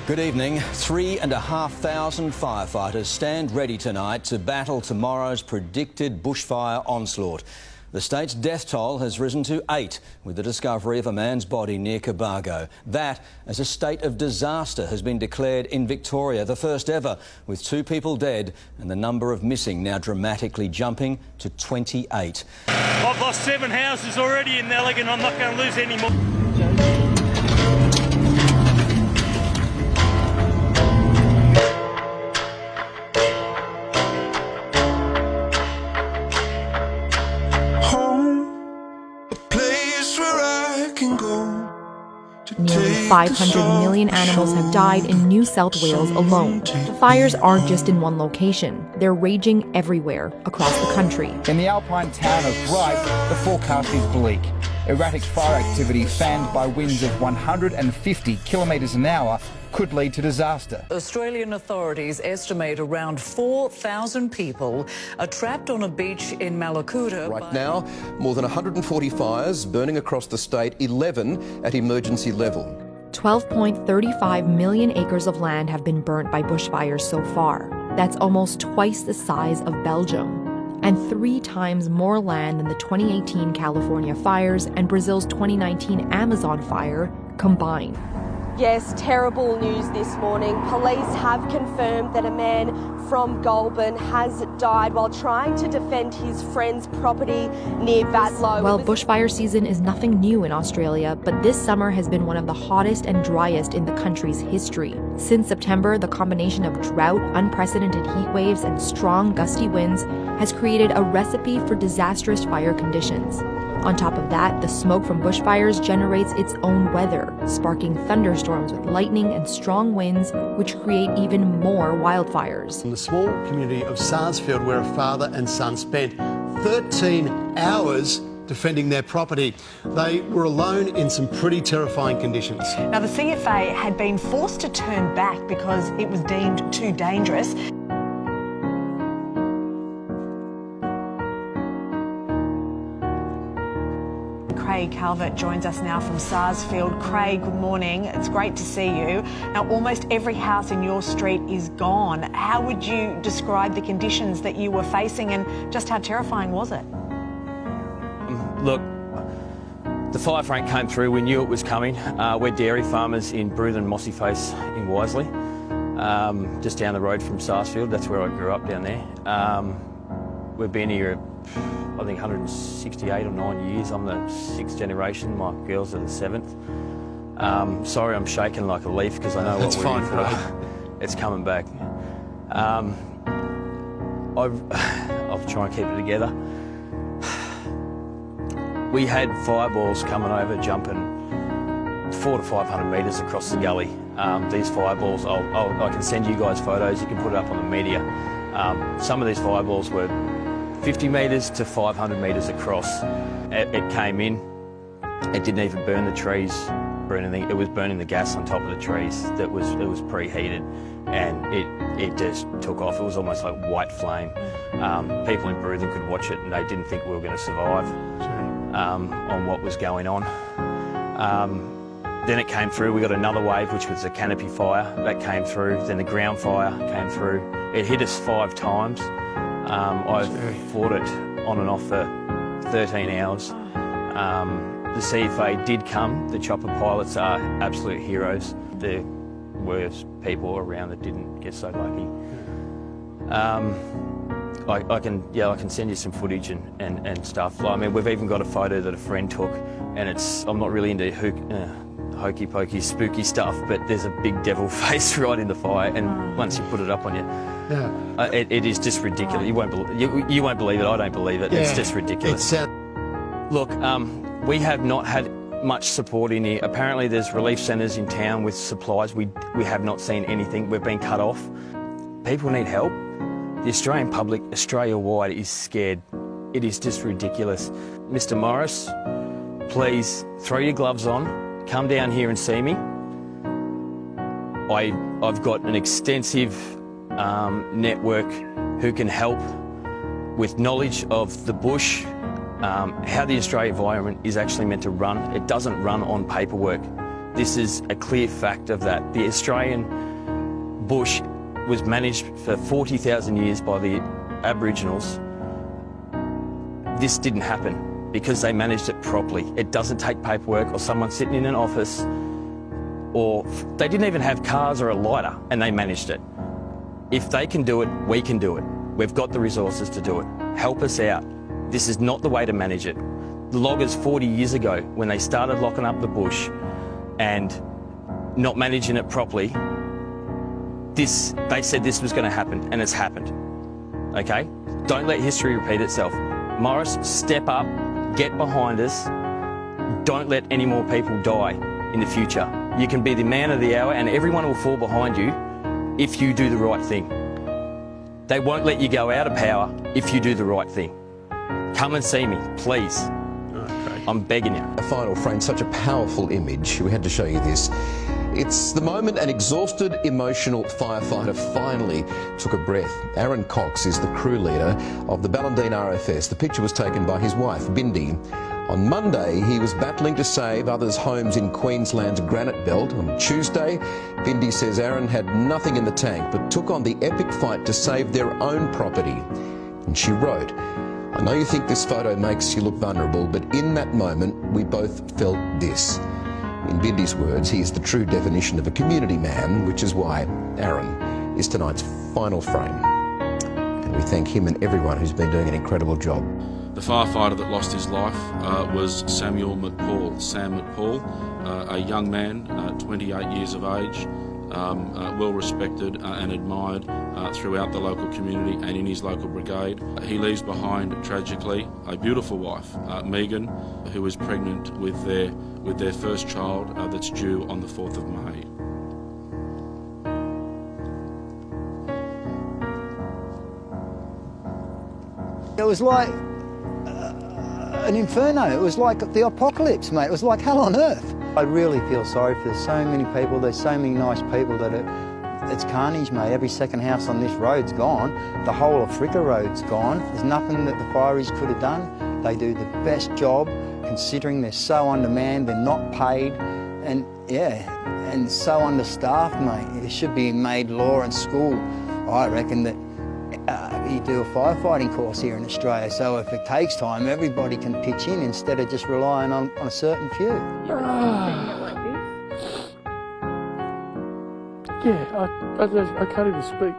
Good evening. 3,500 firefighters stand ready tonight to battle tomorrow's predicted bushfire onslaught. The state's death toll has risen to 8 with the discovery of a man's body near Cobargo. That as a state of disaster has been declared in Victoria, the first ever, with 2 people dead and the number of missing now dramatically jumping to 28. I've lost 7 houses already in Nelligan. I'm not going to lose any more. Nearly 500 million animals have died in New South Wales alone. The fires aren't just in one location. They're raging everywhere across the country. In the alpine town of Bright, the forecast is bleak. Erratic fire activity fanned by winds of 150 kilometres an hour could lead to disaster. Australian authorities estimate around 4,000 people are trapped on a beach in Malakuta. Right now, more than 140 fires burning across the state, 11 at emergency level. 12.35 million acres of land have been burnt by bushfires so far. That's almost twice the size of Belgium, and 3 times more land than the 2018 California fires and Brazil's 2019 Amazon fire combined. Yes, terrible news this morning. Police have confirmed that a man from Goulburn has died while trying to defend his friend's property near Vatlow. Well, bushfire season is nothing new in Australia, but this summer has been one of the hottest and driest in the country's history. Since September, the combination of drought, unprecedented heat waves, and strong gusty winds has created a recipe for disastrous fire conditions. On top of that, the smoke from bushfires generates its own weather, sparking thunderstorms with lightning and strong winds, which create even more wildfires. In the small community of Sarsfield, where a father and son spent 13 hours defending their property. They were alone in some pretty terrifying conditions. Now, the CFA had been forced to turn back because it was deemed too dangerous. Craig Calvert joins us now from Sarsfield. Craig, good morning. It's great to see you. Now, almost every house in your street is gone. How would you describe the conditions that you were facing and just how terrifying was it? Look, the fire front came through. We knew it was coming. We're dairy farmers in Bruthen and Mossy Face in Wisley, just down the road from Sarsfield. That's where I grew up down there. We've been here, I think, 168 or 9 years. I'm the 6th generation. My girls are the 7th. Sorry, I'm shaking like a leaf because I know what we're in for. It's coming back. I'll try and keep it together. We had fireballs coming over, jumping 400 to 500 metres across the gully. These fireballs, I can send you guys photos. You can put it up on the media. Some of these fireballs were 50 metres to 500 metres across. It came in, it didn't even burn the trees or anything. It was burning the gas on top of the trees. It was preheated, and it just took off. It was almost like white flame. People in Bruthen could watch it and they didn't think we were going to survive on what was going on. Then it came through. We got another wave, which was a canopy fire that came through. Then the ground fire came through. It hit us 5 times. I've fought it on and off for 13 hours. The CFA did come. The chopper pilots are absolute heroes. There were people around that didn't get so lucky. I can send you some footage and stuff. I mean, we've even got a photo that a friend took, and I'm not really into hokey pokey spooky stuff, but there's a big devil face right in the fire, and once you put it up on you, it is just ridiculous. You won't believe it. I don't believe it. It's just ridiculous. Look, we have not had much support in here. Apparently there's relief centres in town with supplies. We have not seen anything. We've been cut off. People need help. The Australian public, Australia-wide, is scared. It is just ridiculous. Mr. Morris, please throw your gloves on. Come down here and see me. I've got an extensive network who can help with knowledge of the bush, how the Australian environment is actually meant to run. It doesn't run on paperwork. This is a clear fact of that. The Australian bush was managed for 40,000 years by the Aboriginals. This didn't happen because they managed it properly. It doesn't take paperwork or someone sitting in an office, or they didn't even have cars or a lighter, and they managed it. If they can do it, we can do it. We've got the resources to do it. Help us out. This is not the way to manage it. The loggers 40 years ago, when they started locking up the bush and not managing it properly, they said this was going to happen, and it's happened. Okay? Don't let history repeat itself. Morris, step up, get behind us. Don't let any more people die in the future. You can be the man of the hour, and everyone will fall behind you if you do the right thing. They won't let you go out of power if you do the right thing. Come and see me, please. Okay. I'm begging you. A final frame, such a powerful image. We had to show you this. It's the moment an exhausted, emotional firefighter finally took a breath. Aaron Cox is the crew leader of the Ballindine RFS. The picture was taken by his wife, Bindi. On Monday, he was battling to save others' homes in Queensland's Granite Belt. On Tuesday, Bindi says Aaron had nothing in the tank but took on the epic fight to save their own property. And she wrote, "I know you think this photo makes you look vulnerable, but in that moment, we both felt this." In Bindi's words, he is the true definition of a community man, which is why Aaron is tonight's final frame. And we thank him and everyone who's been doing an incredible job. The firefighter that lost his life was Samuel McPaul, Sam McPaul, a young man, 28 years of age, well respected and admired throughout the local community and in his local brigade. He leaves behind, tragically, a beautiful wife, Megan, who is pregnant with their first child that's due on the 4th of May. It was like an inferno. It was like the apocalypse, mate. It was like hell on earth. I really feel sorry for so many people. There's so many nice people that it's carnage, mate. Every second house on this road's gone. The whole of Fricka Road's gone. There's nothing that the fireys could have done. They do the best job, considering they're so undermanned, they're not paid, and yeah, and so understaffed, mate. It should be made law and school. I reckon that you do a firefighting course here in Australia, so if it takes time, everybody can pitch in instead of just relying on a certain few. I can't even speak.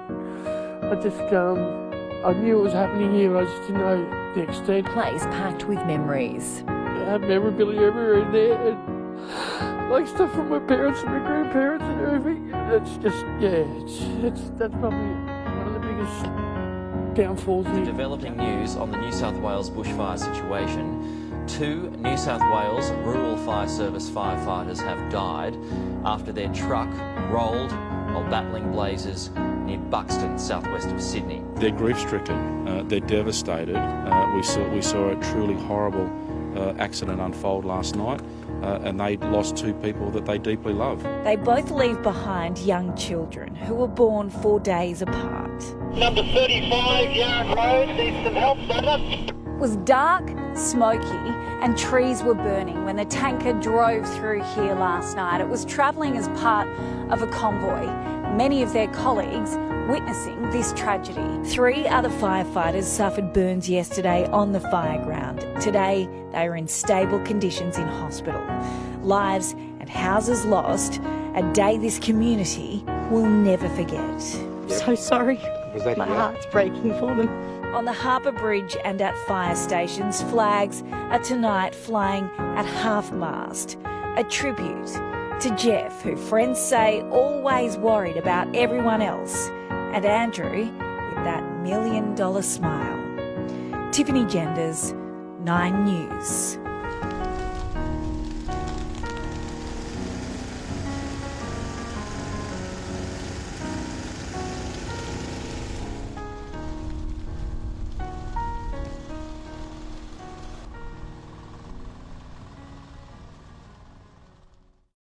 I knew it was happening here, I just didn't know the extent. Place packed with memories. I had memorabilia everywhere in there, and like stuff from my parents and my grandparents and everything. That's just, that's probably one of the biggest downfalls here. Developing news on the New South Wales bushfire situation. 2 New South Wales Rural Fire Service firefighters have died after their truck rolled while battling blazes near Buxton, southwest of Sydney. They're grief-stricken, they're devastated. We saw a truly horrible accident unfold last night, and they lost 2 people that they deeply love. They both leave behind young children who were born 4 days apart. Number 35, Yarra Road, needs some help, brother. It was dark, smoky, and trees were burning when the tanker drove through here last night. It was travelling as part of a convoy, many of their colleagues witnessing this tragedy. 3 other firefighters suffered burns yesterday on the fire ground. Today, they are in stable conditions in hospital. Lives and houses lost, a day this community will never forget. So sorry. My heart's breaking for them. On the Harbour Bridge and at fire stations, flags are tonight flying at half-mast. A tribute to Jeff, who friends say always worried about everyone else, and Andrew with that $1 million smile. Tiffany Genders, 9 News.